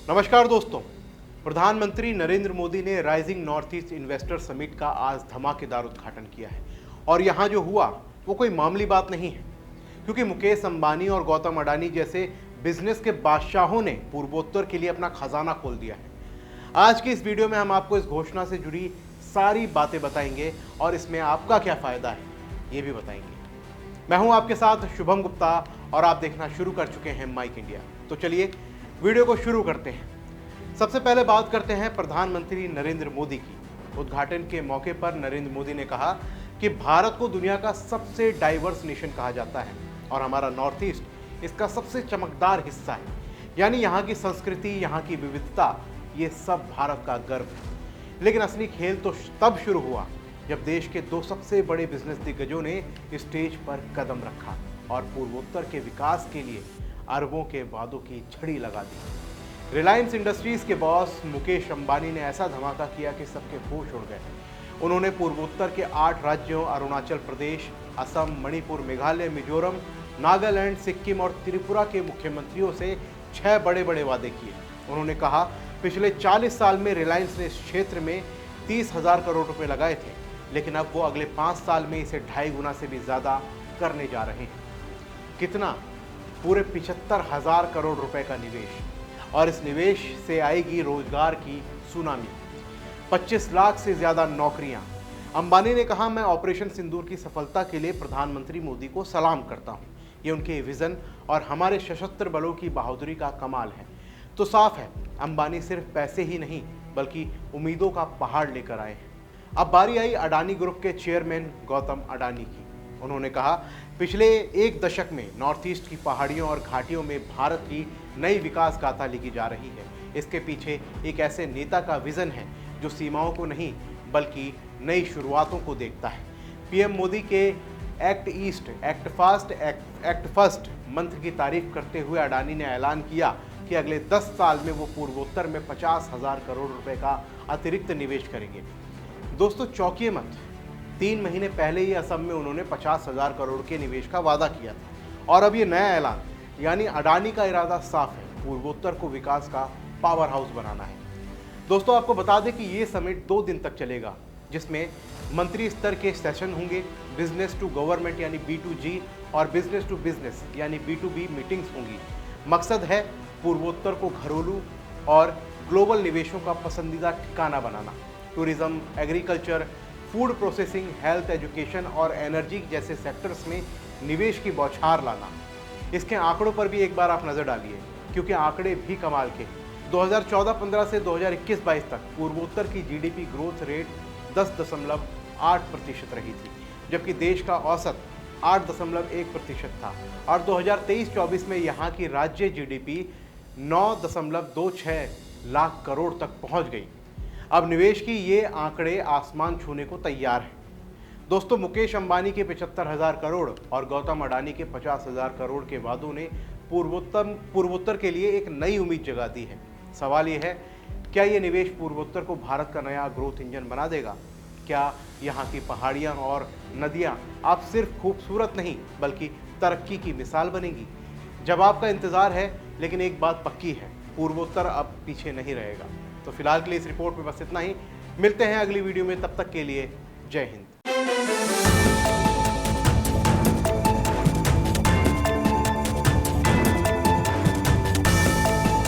नमस्कार दोस्तों। प्रधानमंत्री नरेंद्र मोदी ने rising north east investor summit का आज धमाकेदार उद्घाटन किया है और यहाँ जो हुआ वो कोई मामूली बात नहीं है, क्योंकि मुकेश अंबानी और गौतम अडानी जैसे बिजनेस के बादशाहों ने पूर्वोत्तर के लिए अपना खजाना खोल दिया है। आज की इस वीडियो में हम आपको इस घोषणा से जुड़ी सारी बातें बताएंगे और इसमें आपका क्या फायदा है ये भी बताएंगे। मैं हूं आपके साथ शुभम गुप्ता और आप देखना शुरू कर चुके हैं माइक इंडिया। तो चलिए वीडियो को शुरू करते हैं। सबसे पहले बात करते हैं प्रधानमंत्री नरेंद्र मोदी की। उद्घाटन के मौके पर नरेंद्र मोदी ने कहा कि भारत को दुनिया का सबसे डाइवर्स नेशन कहा जाता है और हमारा नॉर्थ ईस्ट इसका सबसे चमकदार हिस्सा है। यानी यहाँ की संस्कृति, यहाँ की विविधता, ये सब भारत का गर्व है। लेकिन असली खेल तो तब शुरू हुआ जब देश के दो सबसे बड़े बिजनेस दिग्गजों ने स्टेज पर कदम रखा और पूर्वोत्तर के विकास के लिए अरबों के वादों की झड़ी लगा दी। रिलायंस इंडस्ट्रीज के बॉस मुकेश अंबानी ने ऐसा धमाका किया कि सबके होश उड़ गए। उन्होंने पूर्वोत्तर के 8 राज्यों अरुणाचल प्रदेश, असम, मणिपुर, मेघालय, मिजोरम, नागालैंड, सिक्किम और त्रिपुरा के मुख्यमंत्रियों से 6 बड़े बड़े वादे किए। उन्होंने कहा पिछले 40 साल में रिलायंस ने इस क्षेत्र में 30,000 करोड़ रुपए लगाए थे, लेकिन अब वो अगले 5 साल में इसे 2.5 गुना से भी ज़्यादा करने जा रहे हैं। कितना? पूरे 75,000 करोड़ रुपए का निवेश, और इस निवेश से आएगी रोजगार की सुनामी, 25 लाख से ज़्यादा नौकरियां। अंबानी ने कहा, मैं ऑपरेशन सिंदूर की सफलता के लिए प्रधानमंत्री मोदी को सलाम करता हूं। ये उनके विजन और हमारे सशस्त्र बलों की बहादुरी का कमाल है। तो साफ है, अंबानी सिर्फ पैसे ही नहीं बल्कि उम्मीदों का पहाड़ लेकर आए हैं। अब बारी आई अडानी ग्रुप के चेयरमैन गौतम अडानी की। उन्होंने कहा, पिछले 1 दशक में नॉर्थ ईस्ट की पहाड़ियों और घाटियों में भारत की नई विकास गाथा लिखी जा रही है। इसके पीछे एक ऐसे नेता का विजन है जो सीमाओं को नहीं बल्कि नई शुरुआतों को देखता है। पीएम मोदी के act east, act fast, act first मंत्र की तारीफ करते हुए अडानी ने ऐलान किया कि अगले 10 साल में वो पूर्वोत्तर में 50,000 करोड़ रुपए का अतिरिक्त निवेश करेंगे। दोस्तों चौंकिए मत, 3 महीने पहले ही असम में उन्होंने 50,000 करोड़ के निवेश का वादा किया था और अब ये नया ऐलान, यानी अडानी का इरादा साफ है, पूर्वोत्तर को विकास का पावर हाउस बनाना है। दोस्तों आपको बता दें कि ये समिट 2 दिन तक चलेगा, जिसमें मंत्री स्तर के सेशन होंगे, बिजनेस टू गवर्नमेंट यानी B2G और बिजनेस टू बिजनेस यानी B2B मीटिंग्स होंगी। मकसद है पूर्वोत्तर को घरेलू और ग्लोबल निवेशों का पसंदीदा ठिकाना बनाना। Tourism, agriculture, food processing, health, education और एनर्जी जैसे सेक्टर्स में निवेश की बौछार लाना। इसके आंकड़ों पर भी एक बार आप नज़र डालिए, क्योंकि आंकड़े भी कमाल के। 2014-15 से 2021-22 तक पूर्वोत्तर की जीडीपी ग्रोथ रेट 10.8% रही थी, जबकि देश का औसत 8.1% था और 2023-24 में यहाँ की राज्य जीडीपी 9.26 लाख करोड़ तक पहुँच गई। अब निवेश की ये आंकड़े आसमान छूने को तैयार हैं। दोस्तों मुकेश अंबानी के 75,000 करोड़ और गौतम अडानी के 50,000 करोड़ के वादों ने पूर्वोत्तर के लिए एक नई उम्मीद जगा दी है। सवाल ये है, क्या ये निवेश पूर्वोत्तर को भारत का नया ग्रोथ इंजन बना देगा? क्या यहाँ की पहाड़ियाँ और नदियाँ अब सिर्फ खूबसूरत नहीं बल्कि तरक्की की मिसाल बनेगी? जवाब का इंतज़ार है, लेकिन एक बात पक्की है, पूर्वोत्तर अब पीछे नहीं रहेगा। तो फिलहाल के लिए इस रिपोर्ट में बस इतना ही। मिलते हैं अगली वीडियो में, तब तक के लिए जय हिंद।